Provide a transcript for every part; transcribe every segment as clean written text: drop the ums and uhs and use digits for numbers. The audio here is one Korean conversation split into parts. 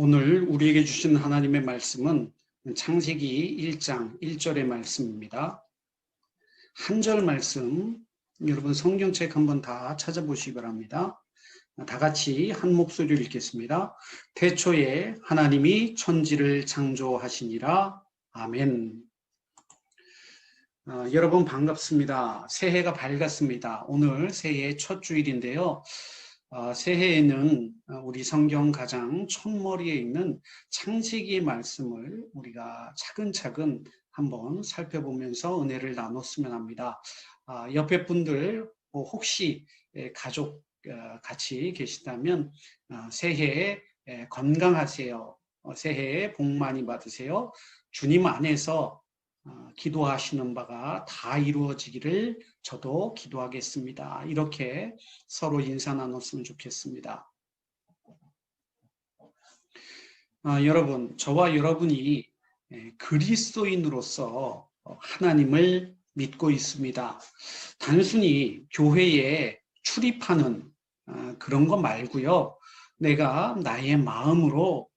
오늘 우리에게 주신 하나님의 말씀은 창세기 1장 1절의 말씀입니다. 한 절 말씀 여러분 성경책 한번 다 찾아보시기 바랍니다. 다 같이 한 목소리로 읽겠습니다. 태초에 하나님이 천지를 창조하시니라. 아멘. 여러분 반갑습니다. 새해가 밝았습니다. 오늘 새해 첫 주일인데요. 새해에는 우리 성경 가장 첫머리에 있는 창세기의 말씀을 우리가 차근차근 한번 살펴보면서 은혜를 나눴으면 합니다. 옆에 분들 혹시 가족 같이 계시다면 새해에 건강하세요. 새해에 복 많이 받으세요. 주님 안에서 기도하시는 바가 다 이루어지기를 저도 기도하겠습니다. 이렇게 서로 인사 나눴으면 좋겠습니다. 여러분, 저와 여러분이 그리스도인으로서 하나님을 믿고 있습니다. 단순히 교회에 출입하는 그런 거 말고요. 내가 나의 마음으로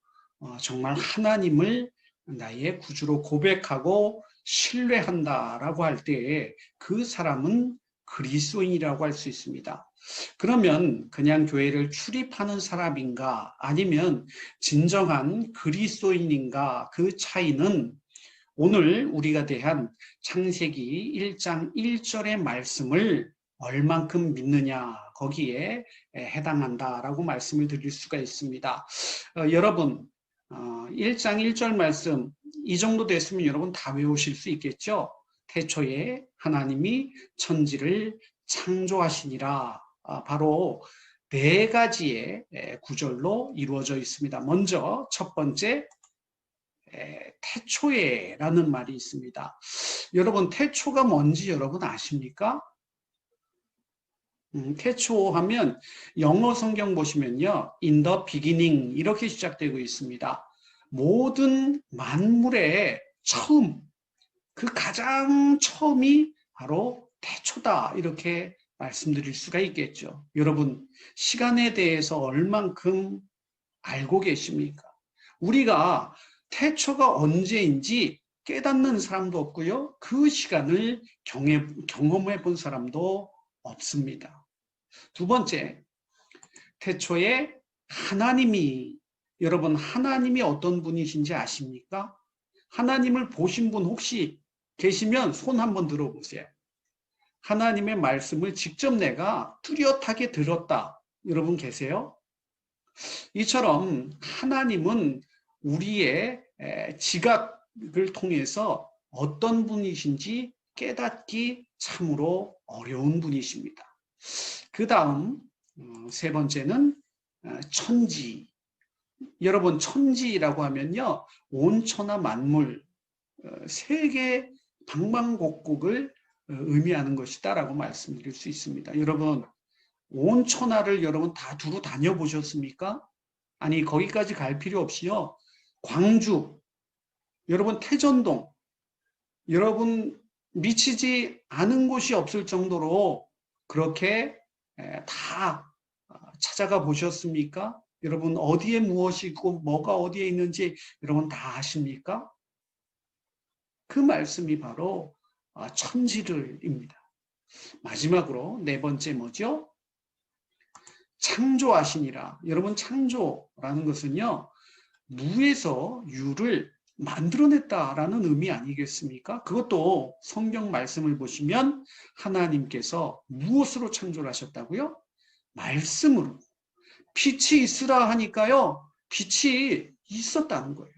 정말 하나님을 나의 구주로 고백하고 신뢰한다라고 할 때에 그 사람은 그리스도인이라고 할 수 있습니다. 그러면 그냥 교회를 출입하는 사람인가 아니면 진정한 그리스도인인가 그 차이는 오늘 우리가 대한 창세기 1장 1절의 말씀을 얼만큼 믿느냐 거기에 해당한다라고 말씀을 드릴 수가 있습니다. 여러분 1장 1절 말씀 이 정도 됐으면 여러분 다 외우실 수 있겠죠? 태초에 하나님이 천지를 창조하시니라. 바로 네 가지의 구절로 이루어져 있습니다. 먼저 첫 번째 태초에라는 말이 있습니다. 여러분 태초가 뭔지 여러분 아십니까? 태초하면 영어 성경 보시면요. In the beginning 이렇게 시작되고 있습니다. 모든 만물의 처음, 그 가장 처음이 바로 태초다 이렇게 말씀드릴 수가 있겠죠. 여러분 시간에 대해서 얼만큼 알고 계십니까? 우리가 태초가 언제인지 깨닫는 사람도 없고요. 그 시간을 경험해 본 사람도 없습니다. 두 번째, 태초에 하나님이, 여러분 하나님이 어떤 분이신지 아십니까? 하나님을 보신 분 혹시 계시면 손 한번 들어보세요. 하나님의 말씀을 직접 내가 뚜렷하게 들었다. 여러분 계세요? 이처럼 하나님은 우리의 지각을 통해서 어떤 분이신지 깨닫기 참으로 어려운 분이십니다. 그 다음 세 번째는 천지. 여러분 천지라고 하면요. 온천하 만물 세계 방방곡곡을 의미하는 것이다라고 말씀드릴 수 있습니다. 여러분 온천하를 여러분 다 두루 다녀보셨습니까? 아니 거기까지 갈 필요 없이요. 광주, 여러분 태전동, 여러분 미치지 않은 곳이 없을 정도로 그렇게 다 찾아가 보셨습니까? 여러분 어디에 무엇이 있고 뭐가 어디에 있는지 여러분 다 아십니까? 그 말씀이 바로 천지를입니다. 마지막으로 네 번째 뭐죠? 창조하시니라. 여러분 창조라는 것은요. 무에서 유를 만들어냈다라는 의미 아니겠습니까? 그것도 성경 말씀을 보시면 하나님께서 무엇으로 창조를 하셨다고요? 말씀으로. 빛이 있으라 하니까요. 빛이 있었다는 거예요.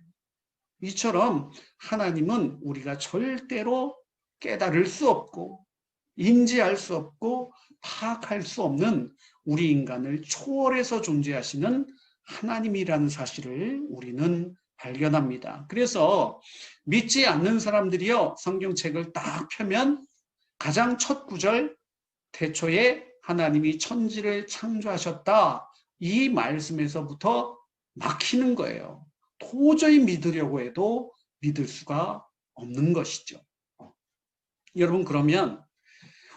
이처럼 하나님은 우리가 절대로 깨달을 수 없고 인지할 수 없고 파악할 수 없는 우리 인간을 초월해서 존재하시는 하나님이라는 사실을 우리는 발견합니다. 그래서 믿지 않는 사람들이요. 성경책을 딱 펴면 가장 첫 구절 태초에 하나님이 천지를 창조하셨다. 이 말씀에서부터 막히는 거예요. 도저히 믿으려고 해도 믿을 수가 없는 것이죠. 여러분 그러면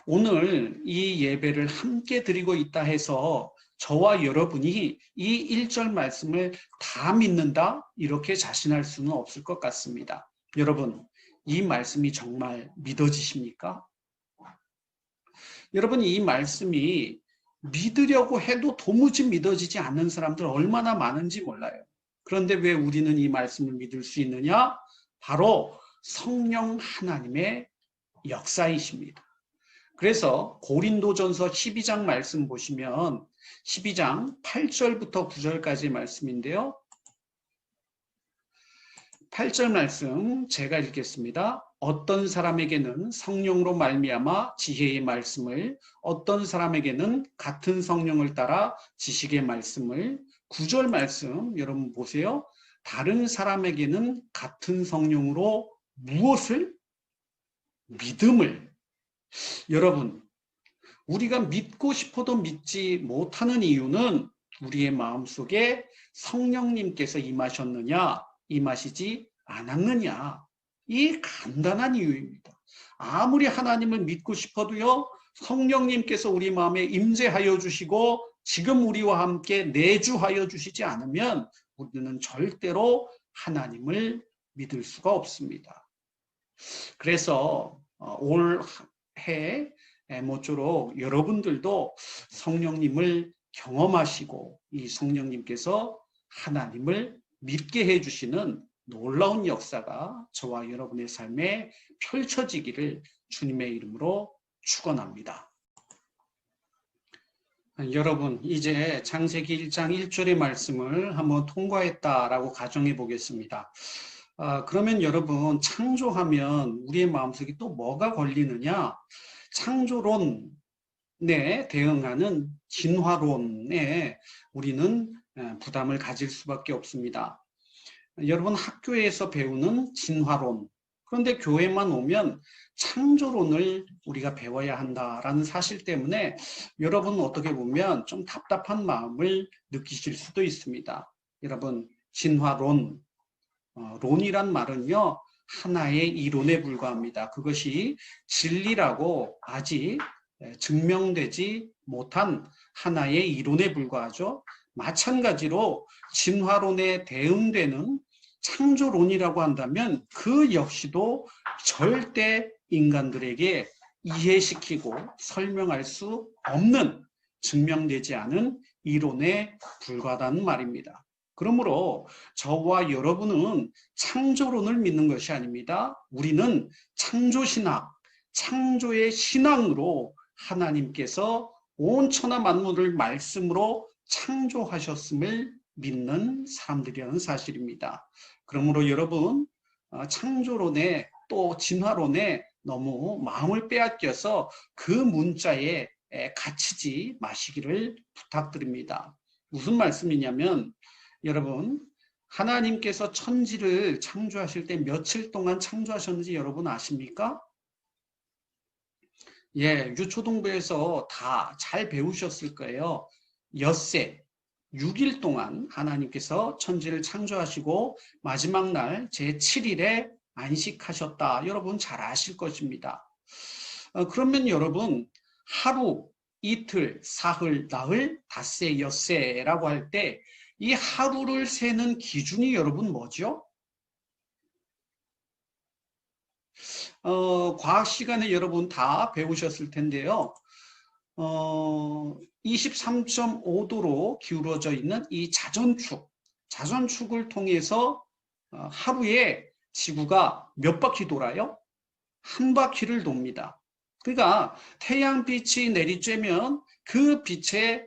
오늘 이 예배를 함께 드리고 있다 해서 저와 여러분이 이 1절 말씀을 다 믿는다 이렇게 자신할 수는 없을 것 같습니다. 여러분, 이 말씀이 정말 믿어지십니까? 여러분, 이 말씀이 믿으려고 해도 도무지 믿어지지 않는 사람들 얼마나 많은지 몰라요. 그런데 왜 우리는 이 말씀을 믿을 수 있느냐? 바로 성령 하나님의 역사이십니다. 그래서 고린도전서 12장 말씀 보시면 12장 8절부터 9절까지 말씀인데요. 8절 말씀 제가 읽겠습니다. 어떤 사람에게는 성령으로 말미암아 지혜의 말씀을, 어떤 사람에게는 같은 성령을 따라 지식의 말씀을. 9절 말씀 여러분 보세요. 다른 사람에게는 같은 성령으로 무엇을? 믿음을. 여러분, 우리가 믿고 싶어도 믿지 못하는 이유는 우리의 마음속에 성령님께서 임하셨느냐, 임하시지 않았느냐, 이 간단한 이유입니다. 아무리 하나님을 믿고 싶어도요, 성령님께서 우리 마음에 임재하여 주시고 지금 우리와 함께 내주하여 주시지 않으면 우리는 절대로 하나님을 믿을 수가 없습니다. 그래서 올해 모쪼록 여러분들도 성령님을 경험하시고 이 성령님께서 하나님을 믿게 해주시는 놀라운 역사가 저와 여러분의 삶에 펼쳐지기를 주님의 이름으로 축원합니다. 여러분, 이제 창세기 1장 1절의 말씀을 한번 통과했다라고 가정해 보겠습니다. 그러면 여러분, 창조하면 우리의 마음속에 또 뭐가 걸리느냐? 창조론에 대응하는 진화론에 우리는 부담을 가질 수밖에 없습니다. 여러분, 학교에서 배우는 진화론, 그런데 교회만 오면 창조론을 우리가 배워야 한다라는 사실 때문에 여러분 어떻게 보면 좀 답답한 마음을 느끼실 수도 있습니다. 여러분, 진화론, 론이란 말은요, 하나의 이론에 불과합니다. 그것이 진리라고 아직 증명되지 못한 하나의 이론에 불과하죠. 마찬가지로 진화론에 대응되는 창조론이라고 한다면 그 역시도 절대 인간들에게 이해시키고 설명할 수 없는, 증명되지 않은 이론에 불과하다는 말입니다. 그러므로 저와 여러분은 창조론을 믿는 것이 아닙니다. 우리는 창조신학, 창조의 신앙으로 하나님께서 온 천하 만물을 말씀으로 창조하셨음을 믿는 사람들이라는 사실입니다. 그러므로 여러분, 창조론에 또 진화론에 너무 마음을 빼앗겨서 그 문자에 갇히지 마시기를 부탁드립니다. 무슨 말씀이냐면, 여러분, 하나님께서 천지를 창조하실 때 며칠 동안 창조하셨는지 여러분 아십니까? 예, 유초동부에서 다 잘 배우셨을 거예요. 엿새, 6일 동안 하나님께서 천지를 창조하시고 마지막 날 제7일에 안식하셨다. 여러분 잘 아실 것입니다. 그러면 여러분, 하루, 이틀, 사흘, 나흘, 닷새, 엿새라고 할 때 이 하루를 세는 기준이 여러분 뭐죠? 과학 시간에 여러분 다 배우셨을 텐데요. 23.5도로 기울어져 있는 이 자전축을 통해서 하루에 지구가 몇 바퀴 돌아요? 한 바퀴를 돕니다. 그러니까 태양빛이 내리쬐면 그 빛에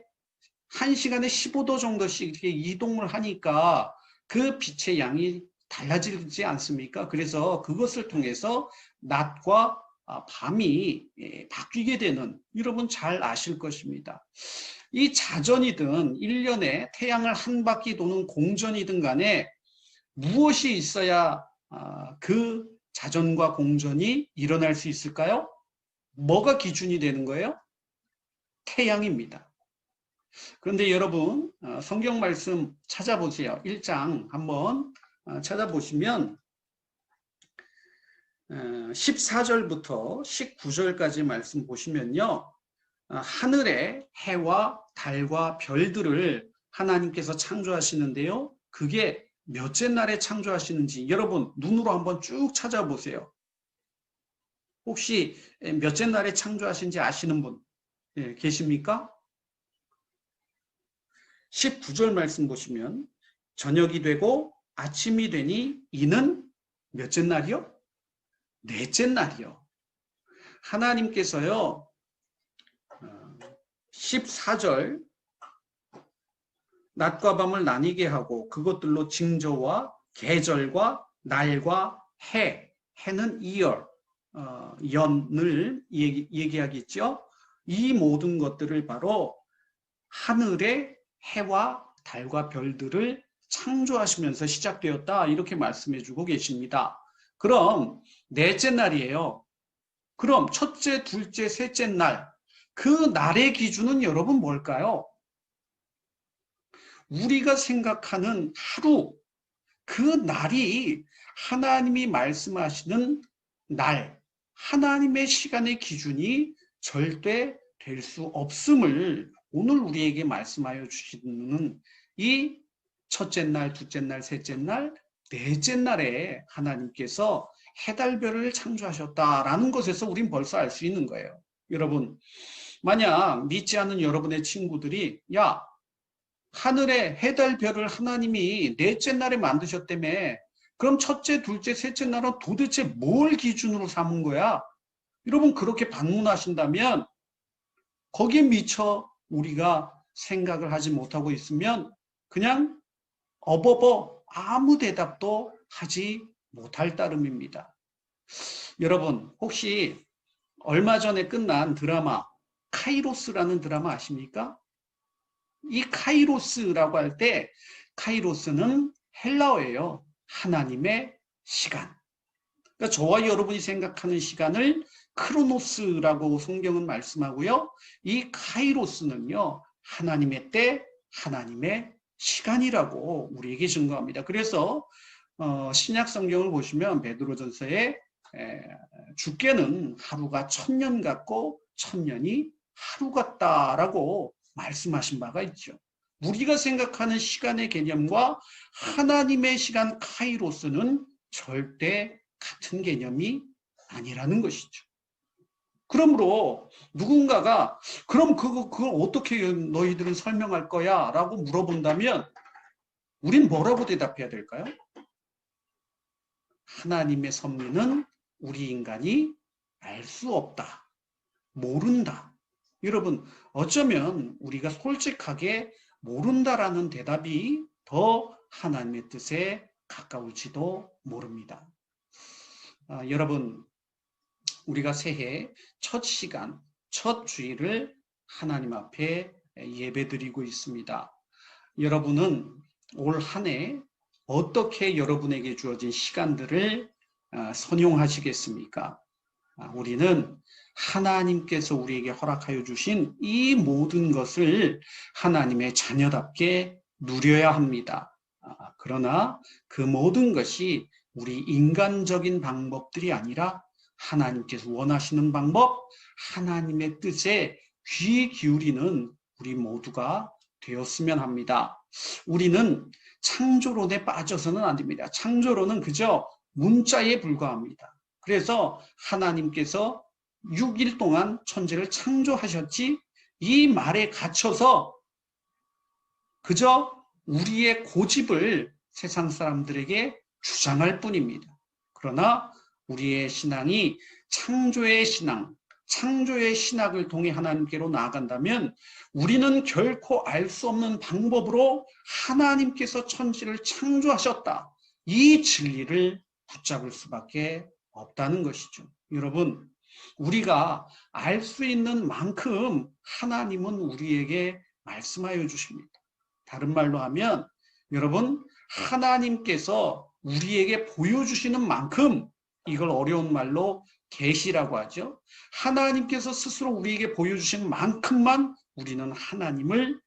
1시간에 15도 정도씩 이렇게 이동을 하니까 그 빛의 양이 달라지지 않습니까? 그래서 그것을 통해서 낮과 밤이 바뀌게 되는, 여러분 잘 아실 것입니다. 이 자전이든 1년에 태양을 한 바퀴 도는 공전이든 간에 무엇이 있어야 그 자전과 공전이 일어날 수 있을까요? 뭐가 기준이 되는 거예요? 태양입니다. 그런데 여러분, 성경 말씀 찾아보세요. 1장 한번 찾아보시면 14절부터 19절까지 말씀 보시면요, 하늘의 해와 달과 별들을 하나님께서 창조하시는데요. 그게 몇째 날에 창조하시는지 여러분 눈으로 한번 쭉 찾아보세요. 혹시 몇째 날에 창조하신지 아시는 분 계십니까? 19절 말씀 보시면 저녁이 되고 아침이 되니 이는 몇째 날이요? 넷째 날이요. 하나님께서요. 14절 낮과 밤을 나뉘게 하고 그것들로 징조와 계절과 날과 해는 year, 연을 얘기하겠죠. 이 모든 것들을 바로 하늘의 해와 달과 별들을 창조하시면서 시작되었다 이렇게 말씀해 주고 계십니다. 그럼 넷째 날이에요. 그럼 첫째, 둘째, 셋째 날, 그 날의 기준은 여러분 뭘까요? 우리가 생각하는 하루, 그 날이 하나님이 말씀하시는 날, 하나님의 시간의 기준이 절대 될 수 없음을 오늘 우리에게 말씀하여 주시는 이 첫째 날, 둘째 날, 셋째 날, 넷째 날에 하나님께서 해달별을 창조하셨다라는 것에서 우린 벌써 알 수 있는 거예요. 여러분, 만약 믿지 않는 여러분의 친구들이 야, 하늘에 해달별을 하나님이 넷째 날에 만드셨다며 그럼 첫째, 둘째, 셋째 날은 도대체 뭘 기준으로 삼은 거야? 여러분 그렇게 반문하신다면 거기에 미처 우리가 생각을 하지 못하고 있으면 그냥 어버버 아무 대답도 하지 못할 따름입니다. 여러분 혹시 얼마 전에 끝난 드라마 카이로스라는 드라마 아십니까? 이 카이로스라고 할 때 카이로스는 헬라어예요. 하나님의 시간. 그러니까 저와 여러분이 생각하는 시간을 크로노스라고 성경은 말씀하고요. 이 카이로스는요. 하나님의 때, 하나님의 시간이라고 우리에게 증거합니다. 그래서 신약 성경을 보시면 베드로전서에 주께는 하루가 1000년 같고 1000년이 하루 같다라고 말씀하신 바가 있죠. 우리가 생각하는 시간의 개념과 하나님의 시간 카이로스는 절대 같은 개념이 아니라는 것이죠. 그러므로 누군가가 그럼 그걸 어떻게 너희들은 설명할 거야? 라고 물어본다면 우린 뭐라고 대답해야 될까요? 하나님의 섭리는 우리 인간이 알 수 없다. 모른다. 여러분 어쩌면 우리가 솔직하게 모른다라는 대답이 더 하나님의 뜻에 가까울지도 모릅니다. 여러분 우리가 새해 첫 시간, 첫 주일을 하나님 앞에 예배드리고 있습니다. 여러분은 올 한 해 어떻게 여러분에게 주어진 시간들을 선용하시겠습니까? 우리는 하나님께서 우리에게 허락하여 주신 이 모든 것을 하나님의 자녀답게 누려야 합니다. 그러나 그 모든 것이 우리 인간적인 방법들이 아니라 하나님께서 원하시는 방법, 하나님의 뜻에 귀 기울이는 우리 모두가 되었으면 합니다. 우리는 창조론에 빠져서는 안 됩니다. 창조론은 그저 문자에 불과합니다. 그래서 하나님께서 6일 동안 천지를 창조하셨지 이 말에 갇혀서 그저 우리의 고집을 세상 사람들에게 주장할 뿐입니다. 그러나 우리의 신앙이 창조의 신앙, 창조의 신학을 통해 하나님께로 나아간다면 우리는 결코 알 수 없는 방법으로 하나님께서 천지를 창조하셨다. 이 진리를 붙잡을 수밖에 없다는 것이죠. 여러분, 우리가 알 수 있는 만큼 하나님은 우리에게 말씀하여 주십니다. 다른 말로 하면 여러분, 하나님께서 우리에게 보여주시는 만큼 이걸 어려운 말로 계시라고 하죠. 하나님께서 스스로 우리에게 보여주신 만큼만 우리는 하나님을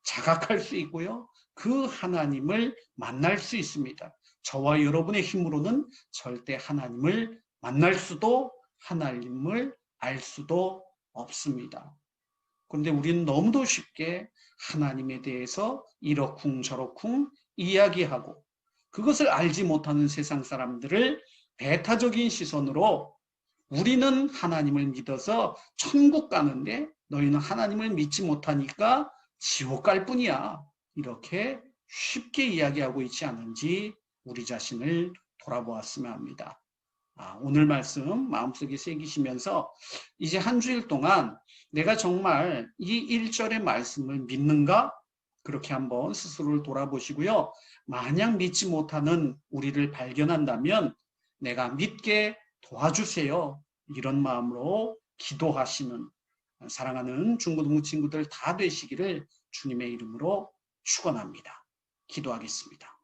자각할 수 있고요. 그 하나님을 만날 수 있습니다. 저와 여러분의 힘으로는 절대 하나님을 만날 수도 하나님을 알 수도 없습니다. 그런데 우리는 너무도 쉽게 하나님에 대해서 이러쿵 저러쿵 이야기하고 그것을 알지 못하는 세상 사람들을 배타적인 시선으로 우리는 하나님을 믿어서 천국 가는데 너희는 하나님을 믿지 못하니까 지옥 갈 뿐이야. 이렇게 쉽게 이야기하고 있지 않은지 우리 자신을 돌아보았으면 합니다. 오늘 말씀 마음속에 새기시면서 이제 한 주일 동안 내가 정말 이 1절의 말씀을 믿는가? 그렇게 한번 스스로를 돌아보시고요. 만약 믿지 못하는 우리를 발견한다면 내가 믿게 도와주세요. 이런 마음으로 기도하시는 사랑하는 중고등부 친구들 다 되시기를 주님의 이름으로 축원합니다. 기도하겠습니다.